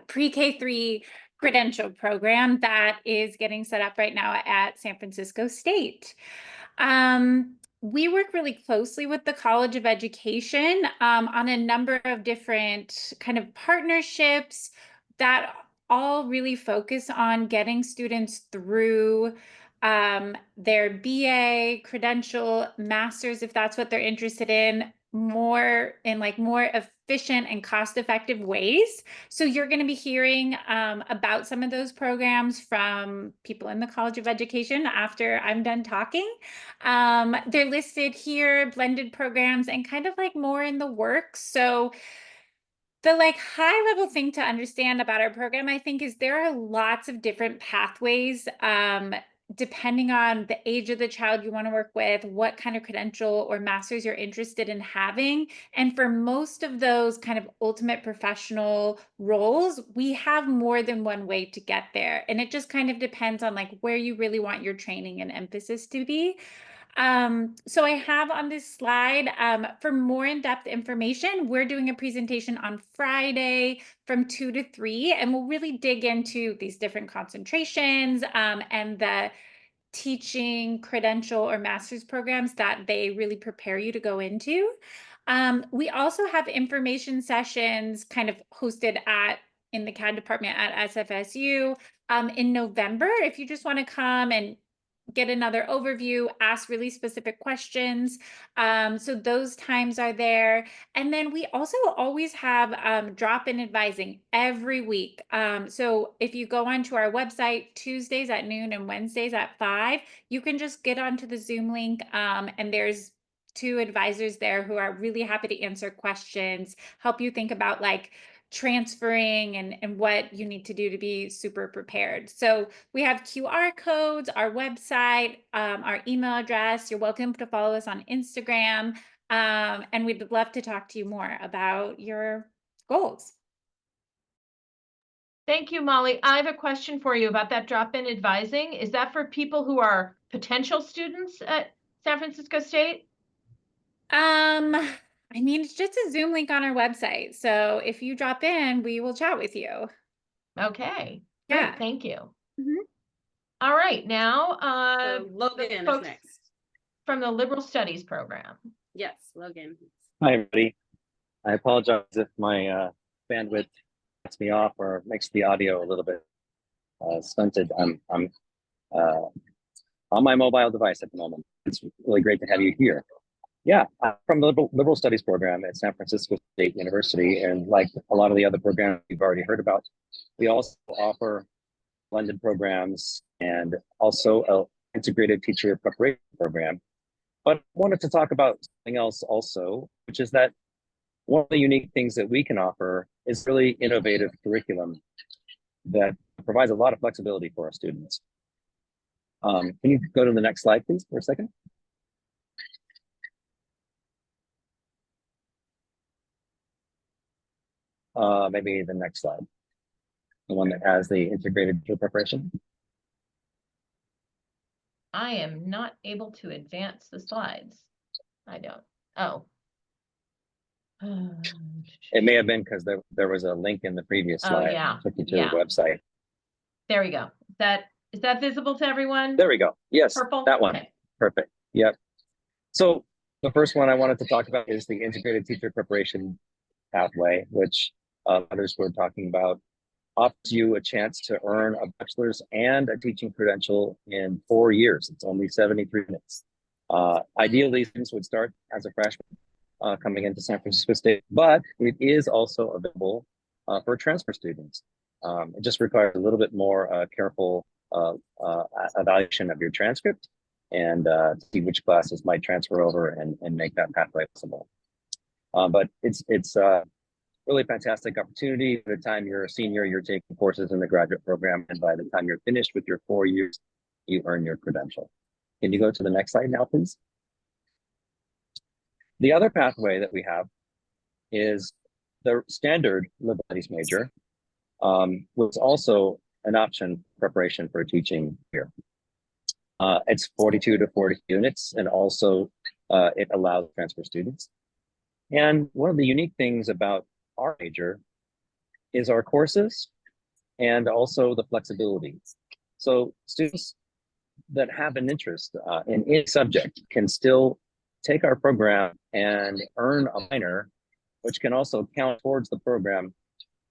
pre-K3 credential program that is getting set up right now at San Francisco State. We work really closely with the College of Education on a number of different kind of partnerships that all really focus on getting students through their BA, credential, master's, if that's what they're interested in, more efficient and cost-effective ways. So you're going to be hearing about some of those programs from people in the College of Education after I'm done talking. They're listed here, blended programs, and kind of like more in the works. So the high level thing to understand about our program, I think, is there are lots of different pathways depending on the age of the child you want to work with, what kind of credential or master's you're interested in having. And for most of those kind of ultimate professional roles, we have more than one way to get there. And it just kind of depends on where you really want your training and emphasis to be. So I have on this slide, for more in-depth information, we're doing a presentation on Friday from 2 to 3, and we'll really dig into these different concentrations and the teaching credential or master's programs that they really prepare you to go into. We also have information sessions kind of hosted in the CAD department at SFSU in November. If you just want to come and get another overview, ask really specific questions. So those times are there. And then we also always have drop-in advising every week. So if you go onto our website, Tuesdays at noon and Wednesdays at 5, you can just get onto the Zoom link and there's 2 advisors there who are really happy to answer questions, help you think about transferring and what you need to do to be super prepared. So we have QR codes, our website, our email address. You're welcome to follow us on Instagram. And we'd love to talk to you more about your goals. Thank you, Molly. I have a question for you about that drop-in advising. Is that for people who are potential students at San Francisco State? I mean, it's just a Zoom link on our website. So if you drop in, we will chat with you. Okay. Yeah. Great. Thank you. All right. Now, so Logan is next. From the Liberal Studies program. Yes, Logan. Hi, everybody. I apologize if my bandwidth cuts me off or makes the audio a little bit stunted. I'm on my mobile device at the moment. It's really great to have you here. Yeah, from the Liberal Studies program at San Francisco State University, and like a lot of the other programs you've already heard about, we also offer blended programs and also an integrated teacher preparation program. But I wanted to talk about something else also, which is that one of the unique things that we can offer is really innovative curriculum that provides a lot of flexibility for our students. Can you go to the next slide, please, for a second? Maybe the next slide, the one that has the integrated teacher preparation. I am not able to advance the slides. I don't. Oh. It may have been because there was a link in the previous slide. Oh, yeah. Took you to the website. There we go. Is that visible to everyone? There we go. Yes, Purple? that one. Okay. Perfect. Yep. So the first one I wanted to talk about is the integrated teacher preparation pathway, which others were talking about. Offers you a chance to earn a bachelor's and a teaching credential in 4 years. It's only 73 minutes. Ideally, students would start as a freshman coming into San Francisco State, but it is also available for transfer students. It just requires a little bit more careful evaluation of your transcript and see which classes might transfer over and make that pathway possible. But it's really fantastic opportunity. By the time you're a senior, you're taking courses in the graduate program, and by the time you're finished with your 4 years, you earn your credential. Can you go to the next slide now, please? The other pathway that we have is the standard liberal studies major, was also an option preparation for teaching here. It's 42 to 40 units, and also it allows transfer students. And one of the unique things about our major is our courses and also the flexibility. So students that have an interest in any subject can still take our program and earn a minor, which can also count towards the program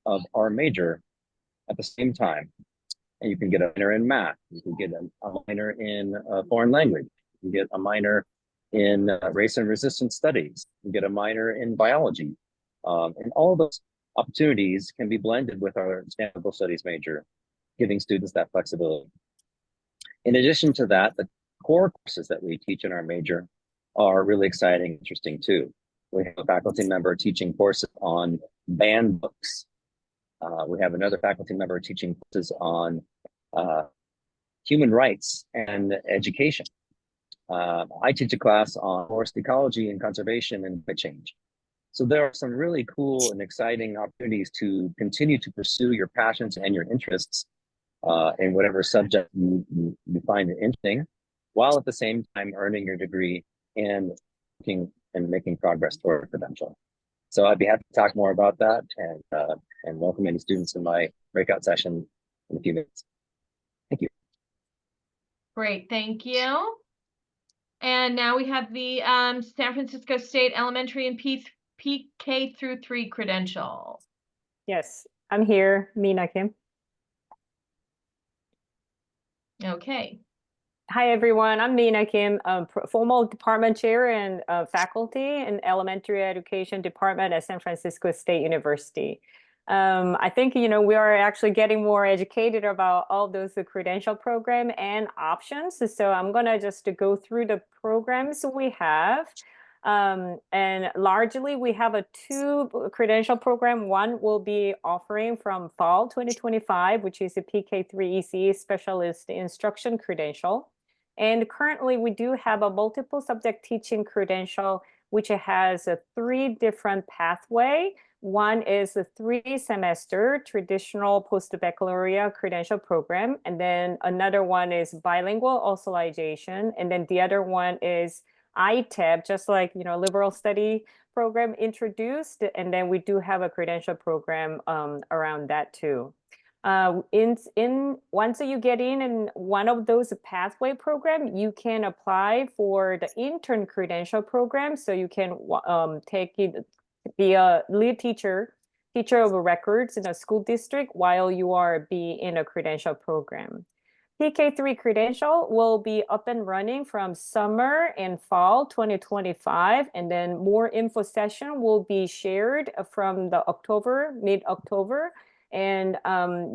of our major at the same time. And you can get a minor in math, you can get a minor in foreign language, you can get a minor in race and resistance studies, you can get a minor in biology. And all those opportunities can be blended with our Standard Studies major, giving students that flexibility. In addition to that, the core courses that we teach in our major are really exciting, interesting too. We have a faculty member teaching courses on banned books. We have another faculty member teaching courses on human rights and education. I teach a class on forest ecology and conservation and climate change. So there are some really cool and exciting opportunities to continue to pursue your passions and your interests in whatever subject you find interesting, while at the same time earning your degree and making progress toward a credential. So I'd be happy to talk more about that and welcome any students in my breakout session in a few minutes. Thank you. Great, thank you. And now we have the San Francisco State Elementary and PK through 3 credential. Yes, I'm here, Mina Kim. Okay. Hi, everyone. I'm Mina Kim, formal department chair and faculty in elementary education department at San Francisco State University. I think, we are actually getting more educated about all those credential program and options. So I'm going to just go through the programs we have. And largely we have a 2 credential program. One will be offering from fall 2025, which is a PK3 ECE specialist instruction credential. And currently we do have a multiple subject teaching credential, which has 3 different pathway. One is a 3-semester traditional post-baccalaureate credential program. And then another one is bilingual authorization. And then the other one is ITEP, just like, liberal study program introduced. And then we do have a credential program around that too. Once you get in one of those pathway program, you can apply for the intern credential program. So you can take it, be a lead teacher of records in a school district while you are in a credential program. PK3 credential will be up and running from summer and fall 2025, and then more info session will be shared from the mid-October. And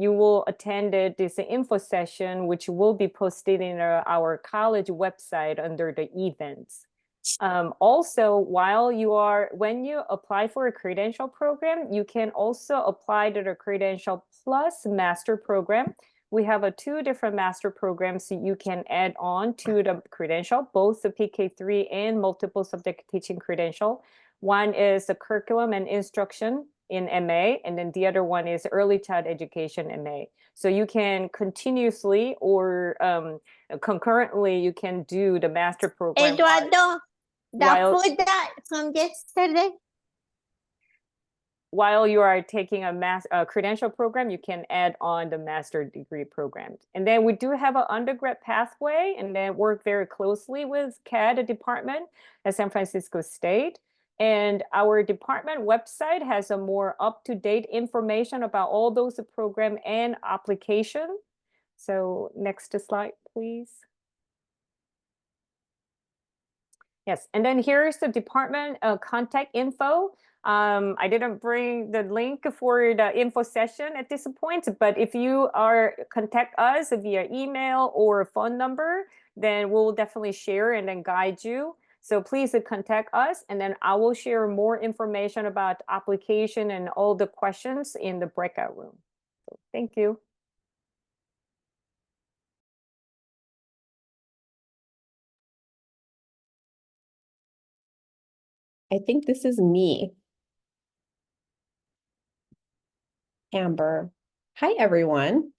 you will attend this info session, which will be posted in our college website under the events. Also, when you apply for a credential program, you can also apply to the Credential Plus Master Program. We have 2 different master programs you can add on to the credential, both the PK3 and multiple subject teaching credential. One is the curriculum and instruction in MA, and then the other one is early child education MA. So you can continuously or concurrently, you can do the master program. Eduardo, food that from yesterday. While you are taking a credential program, you can add on the master degree program. And then we do have an undergrad pathway, and then work very closely with CAD department at San Francisco State. And our department website has a more up-to-date information about all those program and application. So next slide, please. Yes, and then here's the department contact info. I didn't bring the link for the info session at this point, but if you contact us via email or phone number, then we'll definitely share and then guide you. So please contact us, and then I will share more information about application and all the questions in the breakout room. So thank you. I think this is me. Amber. Hi, everyone.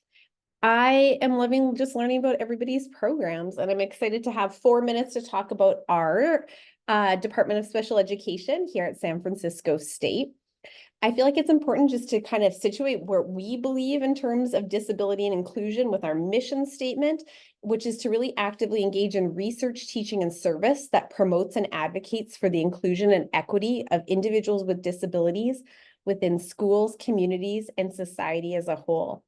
I am loving just learning about everybody's programs, and I'm excited to have 4 minutes to talk about our Department of Special Education here at San Francisco State. I feel like it's important just to kind of situate where we believe in terms of disability and inclusion with our mission statement, which is to really actively engage in research, teaching, and service that promotes and advocates for the inclusion and equity of individuals with disabilities within schools, communities, and society as a whole.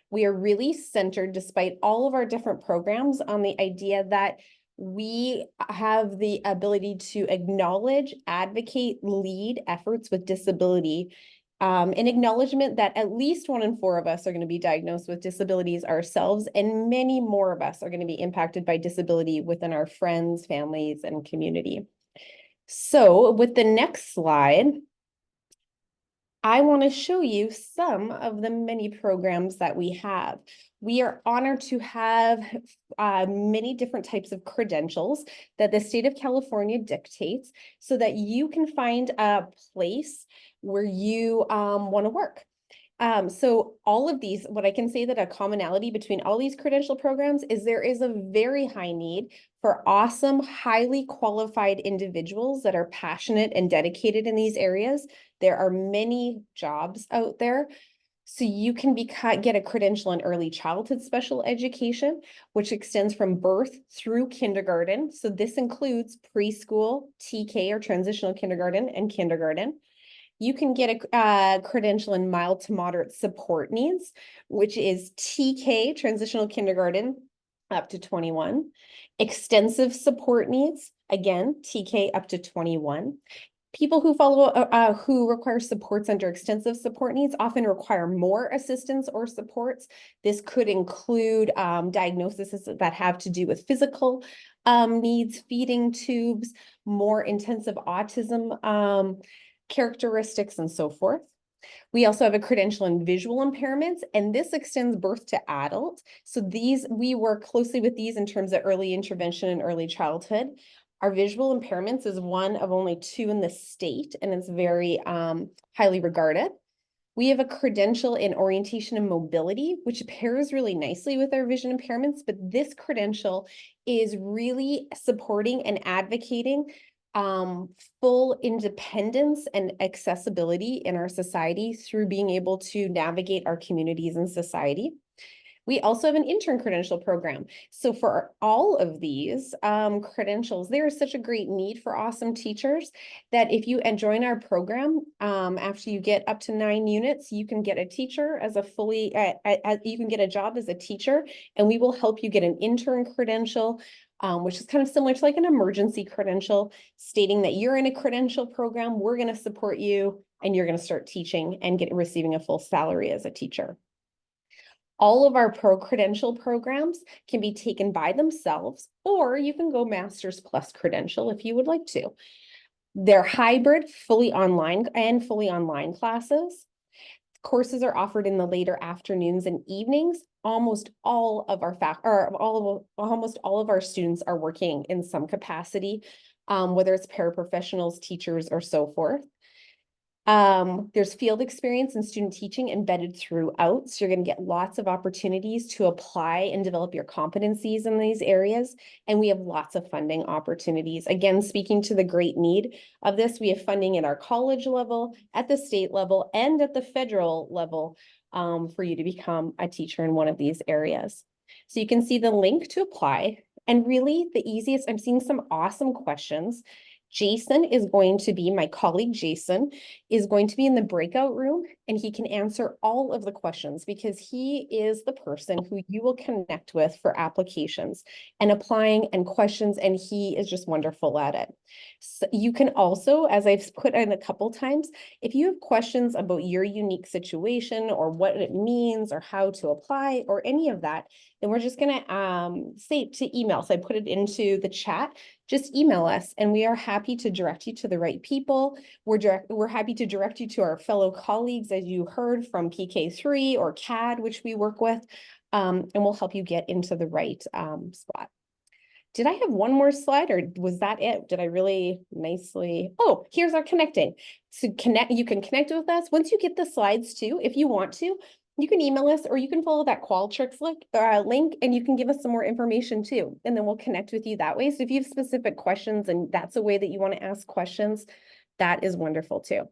We are really centered, despite all of our different programs, on the idea that we have the ability to acknowledge, advocate, lead efforts with disability, an acknowledgement that at least 1 in 4 of us are going to be diagnosed with disabilities ourselves, and many more of us are going to be impacted by disability within our friends, families, and community. So with the next slide, I want to show you some of the many programs that we have. We are honored to have many different types of credentials that the state of California dictates so that you can find a place where you want to work. So all of these, what I can say that a commonality between all these credential programs is there is a very high need for awesome, highly qualified individuals that are passionate and dedicated in these areas. There are many jobs out there. So you can get a credential in early childhood special education, which extends from birth through kindergarten. So this includes preschool, TK or transitional kindergarten, and kindergarten. You can get a credential in mild to moderate support needs, which is TK, transitional kindergarten, up to 21. Extensive support needs, again, TK up to 21. People who who require supports under extensive support needs often require more assistance or supports. This could include diagnoses that have to do with physical needs, feeding tubes, more intensive autism characteristics, and so forth. We also have a credential in visual impairments, and this extends birth to adult. So we work closely with these in terms of early intervention and early childhood. Our visual impairments is one of only 2 in the state, and it's very highly regarded. We have a credential in orientation and mobility, which pairs really nicely with our vision impairments, but this credential is really supporting and advocating full independence and accessibility in our society through being able to navigate our communities and society. We also have an intern credential program. So for all of these credentials, there is such a great need for awesome teachers that if you join our program, after you get up to 9 units, you can get a teacher as a you can get a job as a teacher, and we will help you get an intern credential, which is kind of similar to like an emergency credential, stating that you're in a credential program, we're going to support you, and you're going to start teaching and receiving a full salary as a teacher. All of our credential programs can be taken by themselves, or you can go Master's Plus credential if you would like to. They're hybrid, fully online classes. Courses are offered in the later afternoons and evenings. Almost all of our students are working in some capacity, whether it's paraprofessionals, teachers, or so forth. There's field experience and student teaching embedded throughout, so you're going to get lots of opportunities to apply and develop your competencies in these areas, and we have lots of funding opportunities. Again, speaking to the great need of this, we have funding at our college level, at the state level, and at the federal level for you to become a teacher in one of these areas. So you can see the link to apply, and really the easiest, I'm seeing some awesome questions. Jason is going to be, my colleague Jason, is going to be in the breakout room, and he can answer all of the questions because he is the person who you will connect with for applications and applying and questions, and he is just wonderful at it. So you can also, as I've put in a couple times, if you have questions about your unique situation or what it means or how to apply or any of that, then we're just going to say to email. So I put it into the chat. Just email us, and we are happy to direct you to the right people. We're happy to direct you to our fellow colleagues, as you heard, from PK3 or CAD, which we work with, and we'll help you get into the right spot. Did I have one more slide, or was that it? Did I really nicely? Oh, here's our connecting. So you can connect with us. Once you get the slides too, if you want to, you can email us or you can follow that Qualtrics link and you can give us some more information too. And then we'll connect with you that way. So if you have specific questions and that's a way that you want to ask questions, that is wonderful too.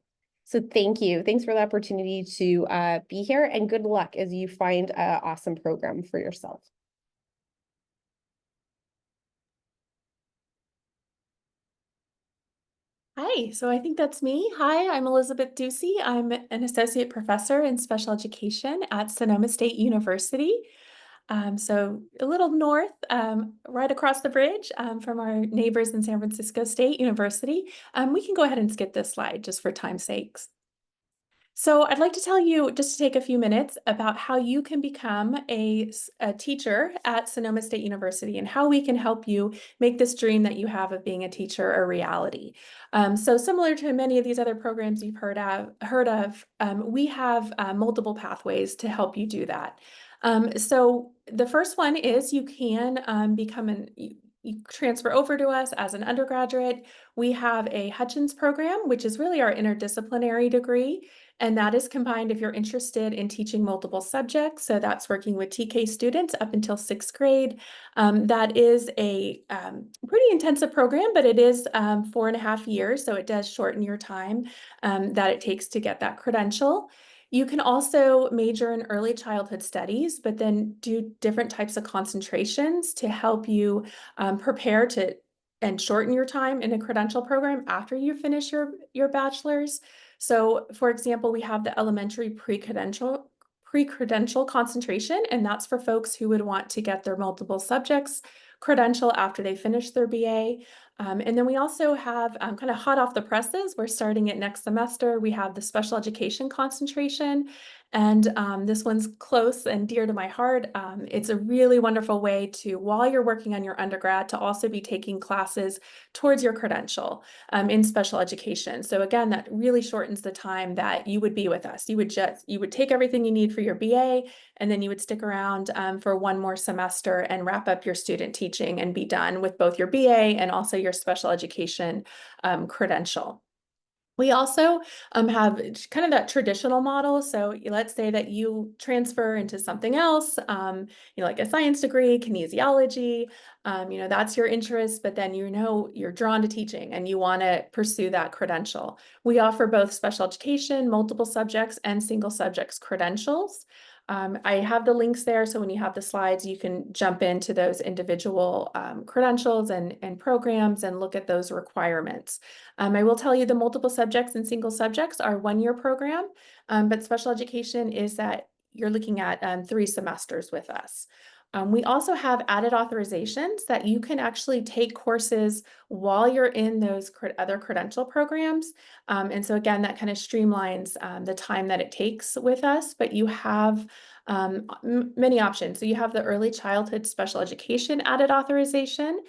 So thank you. Thanks for the opportunity to be here, and good luck as you find an awesome program for yourself. Hi, so I think that's me. Hi, I'm Elizabeth Ducey. I'm an associate professor in special education at Sonoma State University. So a little north, right across the bridge from our neighbors in San Francisco State University. We can go ahead and skip this slide just for time's sakes. So I'd like to tell you, just to take a few minutes, about how you can become a teacher at Sonoma State University and how we can help you make this dream that you have of being a teacher a reality. So similar to many of these other programs you've heard of, we have multiple pathways to help you do that. So the first one is you can you transfer over to us as an undergraduate. We have a Hutchins program, which is really our interdisciplinary degree. And that is combined if you're interested in teaching multiple subjects. So that's working with TK students up until 6th grade. That is a pretty intensive program, but it is 4.5 years. So it does shorten your time that it takes to get that credential. You can also major in early childhood studies, but then do different types of concentrations to help you prepare to and shorten your time in a credential program after you finish your bachelor's. So for example, we have the elementary pre-credential concentration, and that's for folks who would want to get their multiple subjects credential after they finish their BA. And then we also have kind of hot off the presses, we're starting it next semester. We have the special education concentration, and this one's close and dear to my heart. It's a really wonderful way to, while you're working on your undergrad, to also be taking classes towards your credential in special education. So again, that really shortens the time that you would be with us. You would take everything you need for your BA, and then you would stick around for one more semester and wrap up your student teaching and be done with both your BA and also your special education credential. We also have kind of that traditional model. So let's say that you transfer into something else, like a science degree, kinesiology, that's your interest, but then you're drawn to teaching and you want to pursue that credential. We offer both special education, multiple subjects, and single subjects credentials. I have the links there, so when you have the slides, you can jump into those individual credentials and programs and look at those requirements. I will tell you the multiple subjects and single subjects are 1-year program, but special education is that you're looking at 3 semesters with us. We also have added authorizations that you can actually take courses while you're in those other credential programs. And so again, that kind of streamlines the time that it takes with us, but you have many options. So you have the early childhood special education added authorization.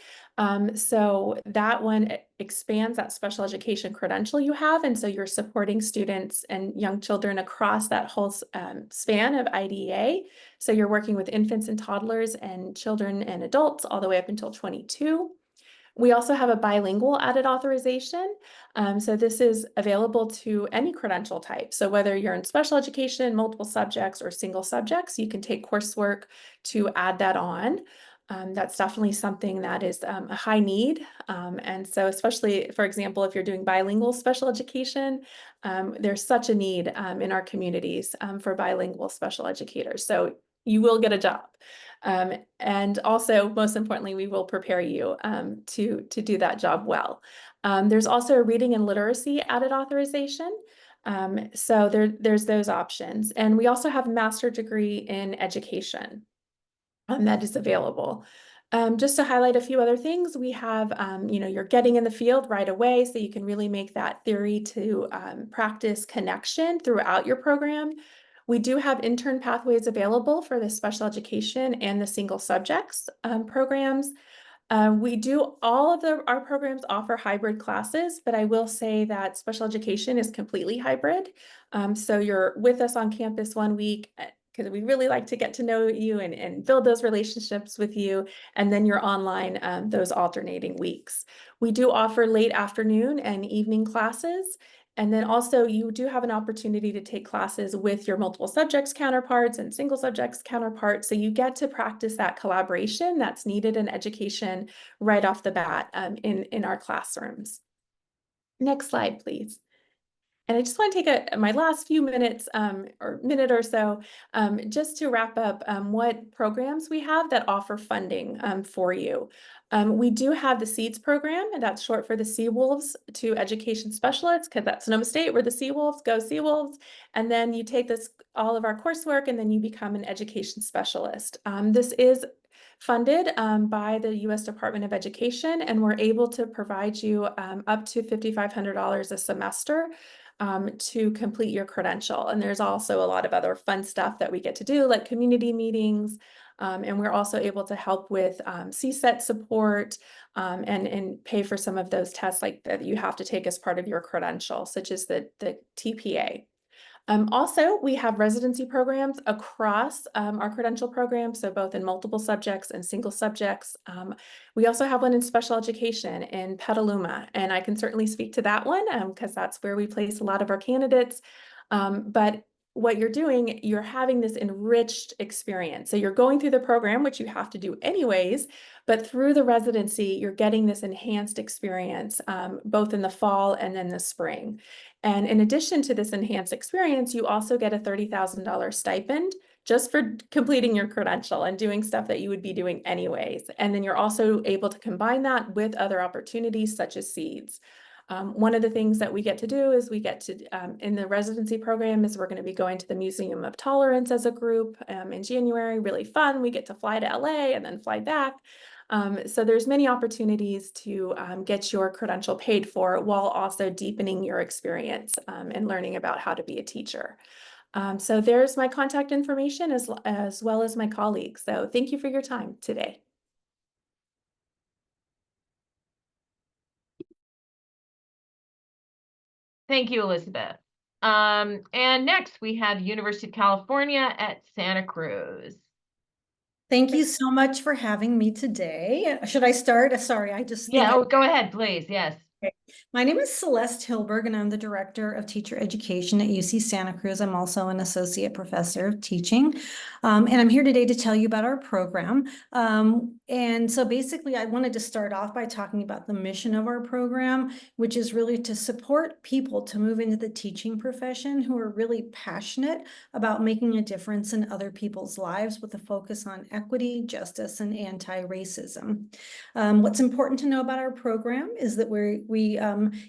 So that one expands that special education credential you have. And so you're supporting students and young children across that whole span of IDEA. So you're working with infants and toddlers and children and adults all the way up until 22. We also have a bilingual added authorization. So this is available to any credential type. So whether you're in special education, multiple subjects, or single subjects, you can take coursework to add that on. That's definitely something that is a high need. And so especially, for example, if you're doing bilingual special education, there's such a need in our communities for bilingual special educators. So you will get a job. And also, most importantly, we will prepare you to do that job well. There's also a reading and literacy added authorization. So there's those options. And we also have a master's degree in education that is available. Just to highlight a few other things, we have, you're getting in the field right away, so you can really make that theory to practice connection throughout your program. We do have intern pathways available for the special education and the single subjects programs. All of our programs offer hybrid classes, but I will say that special education is completely hybrid. So you're with us on campus one week, because we really like to get to know you and build those relationships with you. And then you're online those alternating weeks. We do offer late afternoon and evening classes. And then also you do have an opportunity to take classes with your multiple subjects counterparts and single subjects counterparts. So you get to practice that collaboration that's needed in education right off the bat in our classrooms. Next slide, please. And I just want to take my last few minutes or minute or so just to wrap up what programs we have that offer funding for you. We do have the SEEDS program, and that's short for the Seawolves to Education Specialists, because that's Sonoma State, we're the Seawolves, go Seawolves. And then you take all of our coursework, and then you become an education specialist. This is funded by the U.S. Department of Education, and we're able to provide you up to $5,500 a semester to complete your credential. And there's also a lot of other fun stuff that we get to do, like community meetings. And we're also able to help with CSET support and pay for some of those tests like that you have to take as part of your credential, such as the TPA. Also, we have residency programs across our credential program, so both in multiple subjects and single subjects. We also have one in special education in Petaluma, and I can certainly speak to that one because that's where we place a lot of our candidates. But what you're doing, you're having this enriched experience. So you're going through the program, which you have to do anyways, but through the residency, you're getting this enhanced experience, both in the fall and then the spring. And in addition to this enhanced experience, you also get a $30,000 stipend just for completing your credential and doing stuff that you would be doing anyways. And then you're also able to combine that with other opportunities such as SEEDS. One of the things that we get to do is we get to, in the residency program, is we're going to be going to the Museum of Tolerance as a group in January. Really fun. We get to fly to LA and then fly back. So there's many opportunities to get your credential paid for while also deepening your experience and learning about how to be a teacher. So there's my contact information as well as my colleagues. So thank you for your time today. Thank you, Elizabeth. And next we have University of California at Santa Cruz. Thank you so much for having me today. Should I start? Sorry, I just think Go ahead, please. Yes. Okay. My name is Celeste Hilberg, and I'm the Director of Teacher Education at UC Santa Cruz. I'm also an Associate Professor of Teaching, and I'm here today to tell you about our program. And so basically, I wanted to start off by talking about the mission of our program, which is really to support people to move into the teaching profession who are really passionate about making a difference in other people's lives with a focus on equity, justice, and anti-racism. What's important to know about our program is that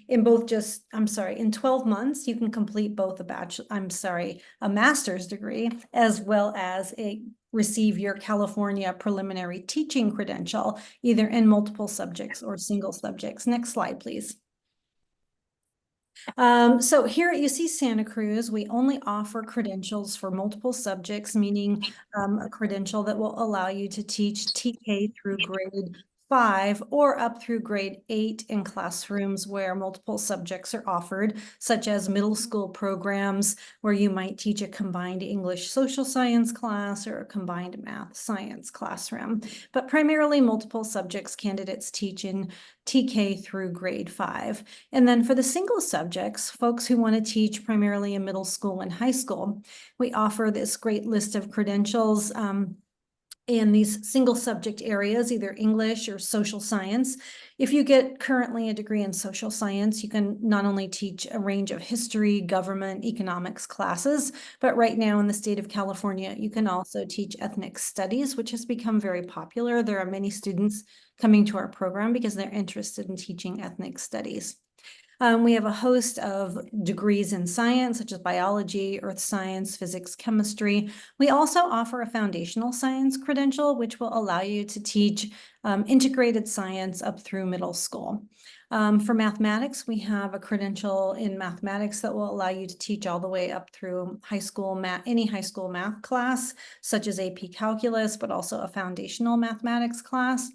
in 12 months, you can complete both a master's degree as well as receive your California preliminary teaching credential, either in multiple subjects or single subjects. Next slide, please. So here at UC Santa Cruz, we only offer credentials for multiple subjects, meaning a credential that will allow you to teach TK through grade 5 or up through grade 8 in classrooms where multiple subjects are offered, such as middle school programs where you might teach a combined English social science class or a combined math science classroom. But primarily multiple subjects candidates teach in TK through grade 5. And then for the single subjects, folks who want to teach primarily in middle school and high school, we offer this great list of credentials in these single subject areas, either English or social science. If you get currently a degree in social science, you can not only teach a range of history, government, economics classes, but right now in the state of California, you can also teach ethnic studies, which has become very popular. There are many students coming to our program because they're interested in teaching ethnic studies. We have a host of degrees in science, such as biology, earth science, physics, chemistry. We also offer a foundational science credential, which will allow you to teach integrated science up through middle school. For mathematics, we have a credential in mathematics that will allow you to teach all the way up through high school math, any high school math class, such as AP Calculus, but also a foundational mathematics class.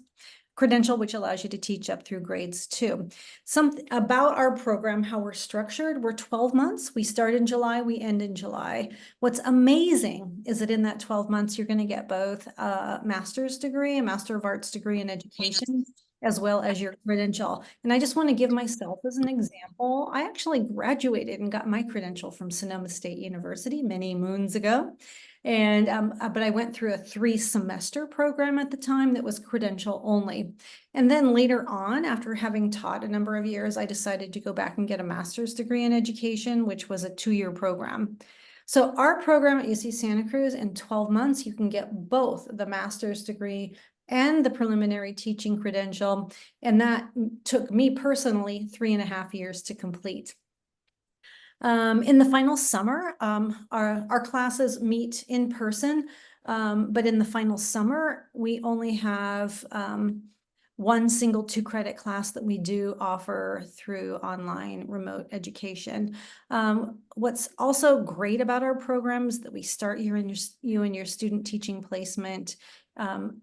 Credential, which allows you to teach up through grades 2. Something about our program, how we're structured, we're 12 months. We start in July, we end in July. What's amazing is that in that 12 months, you're going to get both a master's degree, a Master of Arts degree in education, as well as your credential. And I just want to give myself as an example. I actually graduated and got my credential from Sonoma State University many moons ago. And but I went through a 3-semester program at the time that was credential only. And then later on, after having taught a number of years, I decided to go back and get a master's degree in education, which was a 2-year program. So our program at UC Santa Cruz, in 12 months, you can get both the master's degree and the preliminary teaching credential. And that took me personally 3.5 years to complete. In the final summer, our classes meet in person, but in the final summer, we only have one single 2-credit class that we do offer through online remote education. What's also great about our programs that we start you in your student teaching placement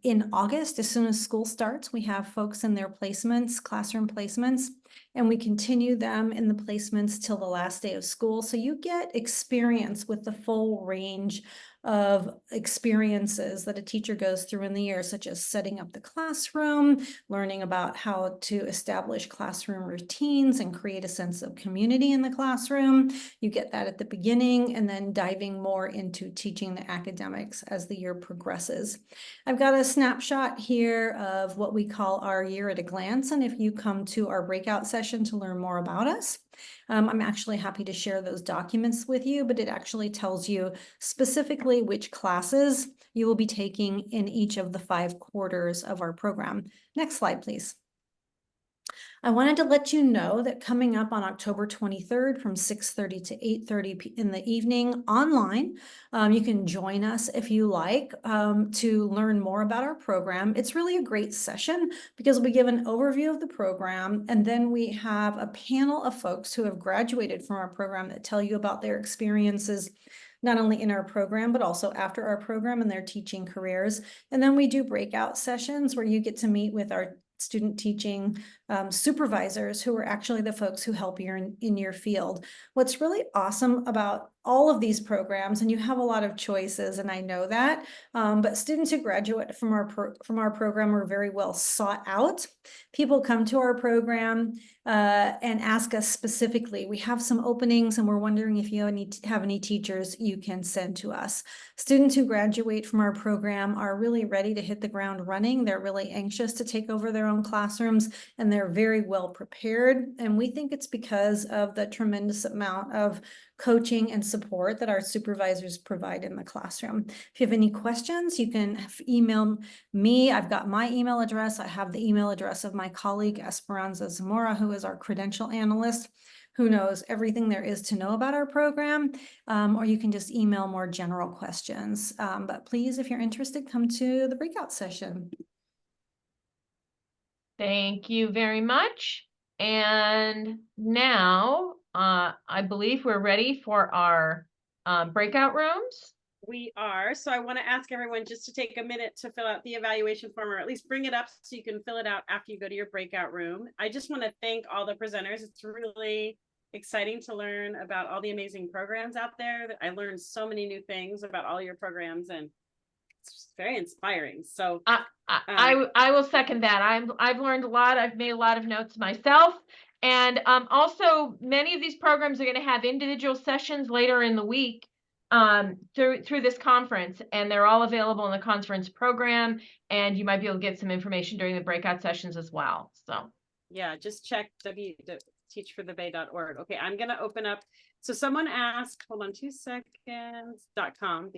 in August. As soon as school starts, we have folks in their placements, classroom placements, and we continue them in the placements till the last day of school. So you get experience with the full range of experiences that a teacher goes through in the year, such as setting up the classroom, learning about how to establish classroom routines and create a sense of community in the classroom. You get that at the beginning, and then diving more into teaching the academics as the year progresses. I've got a snapshot here of what we call our year at a glance, and if you come to our breakout session to learn more about us, I'm actually happy to share those documents with you, but it actually tells you specifically which classes you will be taking in each of the 5 quarters of our program. Next slide, please. I wanted to let you know that coming up on October 23rd from 6:30 to 8:30 in the evening online, you can join us if you like to learn more about our program. It's really a great session because we give an overview of the program, and then we have a panel of folks who have graduated from our program that tell you about their experiences not only in our program, but also after our program and their teaching careers. And then we do breakout sessions where you get to meet with our student teaching supervisors who are actually the folks who help you in your field. What's really awesome about all of these programs, and you have a lot of choices, and I know that, but students who graduate from our program are very well sought out. People come to our program and ask us specifically, we have some openings and we're wondering if you have any teachers you can send to us. Students who graduate from our program are really ready to hit the ground running. They're really anxious to take over their own classrooms, and they're very well prepared. And we think it's because of the tremendous amount of coaching and support that our supervisors provide in the classroom. If you have any questions, you can email me. I've got my email address. I have the email address of my colleague, Esperanza Zamora, who is our credential analyst, who knows everything there is to know about our program, or you can just email more general questions. But please, if you're interested, come to the breakout session. Thank you very much. And now I believe we're ready for our breakout rooms. We are. So I want to ask everyone just to take a minute to fill out the evaluation form, or at least bring it up so you can fill it out after you go to your breakout room. I just want to thank all the presenters. It's really exciting to learn about all the amazing programs out there. I learned so many new things about all your programs, and it's very inspiring. So I will second that. I've learned a lot. I've made a lot of notes myself. And also many of these programs are going to have individual sessions later in the week through this conference, and they're all available in the conference program, and you might be able to get some information during the breakout sessions as well. So yeah, just check teachforthebay.org. Okay, I'm going to open up. So someone asked, hold on 2 seconds, .com.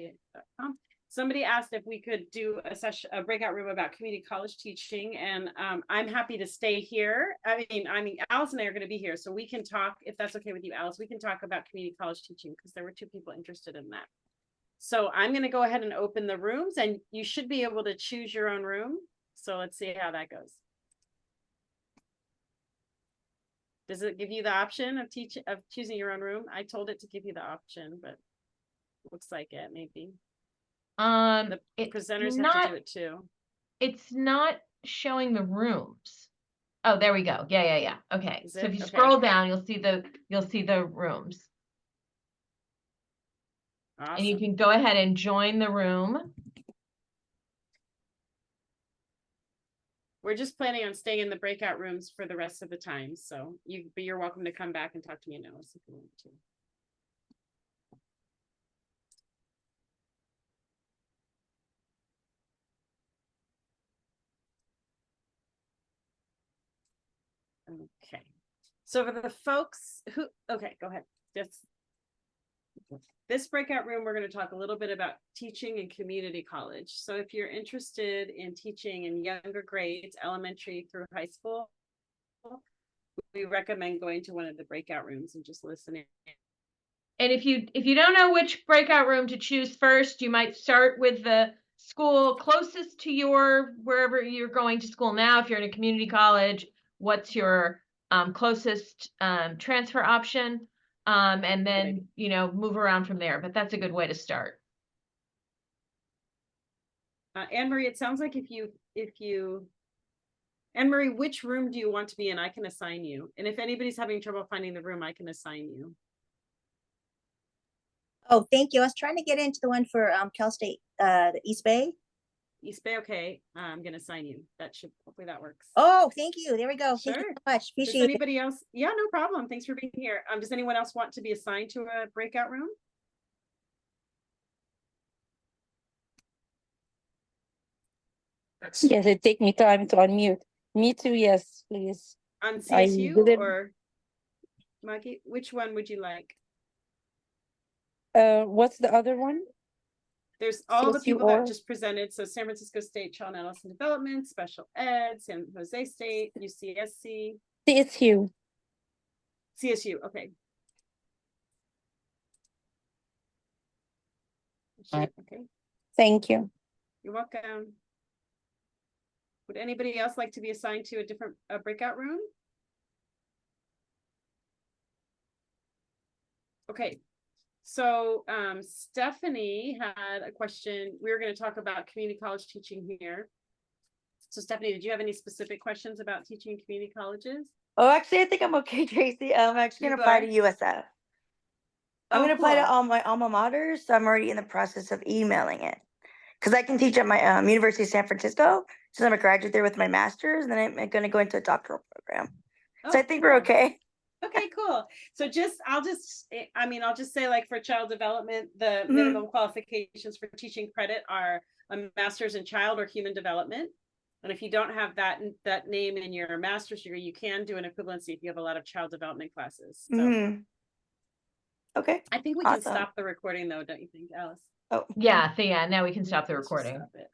Somebody asked if we could do a breakout room about community college teaching, and I'm happy to stay here. I mean, Alice and I are going to be here, so we can talk, if that's okay with you, Alice. We can talk about community college teaching because there were 2 people interested in that. So I'm going to go ahead and open the rooms, and you should be able to choose your own room. So let's see how that goes. Does it give you the option of choosing your own room? I told it to give you the option, but looks like it maybe. The presenters have to do it too. It's not showing the rooms. Oh, there we go. Yeah. Okay. So if you Okay. scroll down, you'll see the rooms. Awesome. And you can go ahead and join the room. We're just planning on staying in the breakout rooms for the rest of the time. So you're welcome to come back and talk to me in Alice if you want to. Okay, so for the folks who, okay, go ahead. This breakout room, we're going to talk a little bit about teaching in community college. So if you're interested in teaching in younger grades, elementary through high school, we recommend going to one of the breakout rooms and just listening. And if you don't know which breakout room to choose first, you might start with the school closest to wherever you're going to school now. If you're in a community college, what's your closest transfer option? And then, move around from there. But that's a good way to start. Anne-Marie, it sounds like Anne-Marie, which room do you want to be in? I can assign you. And if anybody's having trouble finding the room, I can assign you. Oh, thank you. I was trying to get into the one for Cal State, the East Bay. East Bay, okay. I'm gonna assign you. Hopefully that works. Oh, thank you. There we go. Sure. Thank you so much. Does Appreciate it. anybody else? Yeah, no problem. Thanks for being here. Does anyone else want to be assigned to a breakout room? Yes, it take me time to unmute. Me too, yes, please. On I CSU didn't- or Maggie? Which one would you like? What's the other one? There's all the CSU people or? that just presented. So San Francisco State Child and Adolescent Development, Special Ed, San Jose State, UCSC, CSU. CSU. Okay. Okay. Thank you. You're welcome. Would anybody else like to be assigned to a breakout room? Okay. So Stephanie had a question. We were going to talk about community college teaching here. So Stephanie, did you have any specific questions about teaching in community colleges? Oh, actually, I think I'm okay, Tracy. I'm actually You gonna apply are? to USF. I'm Oh, gonna apply to cool. all my alma maters, so I'm already in the process of emailing it. Because I can teach at my University of San Francisco, since I'm a graduate there with my master's, and then I'm gonna go into a doctoral program. So I think we're cool. okay. Okay, cool. So I'll just say, like, for child development, the Mhm. minimum qualifications for teaching credit are a master's in child or human development. And if you don't have that name in your master's degree, you can do an equivalency if you have a lot of child development classes. So Mhm. Okay. I think we can Awesome. stop the recording though, don't you think, Alice? Oh, Yeah, now we can stop the Let's just recording. stop it.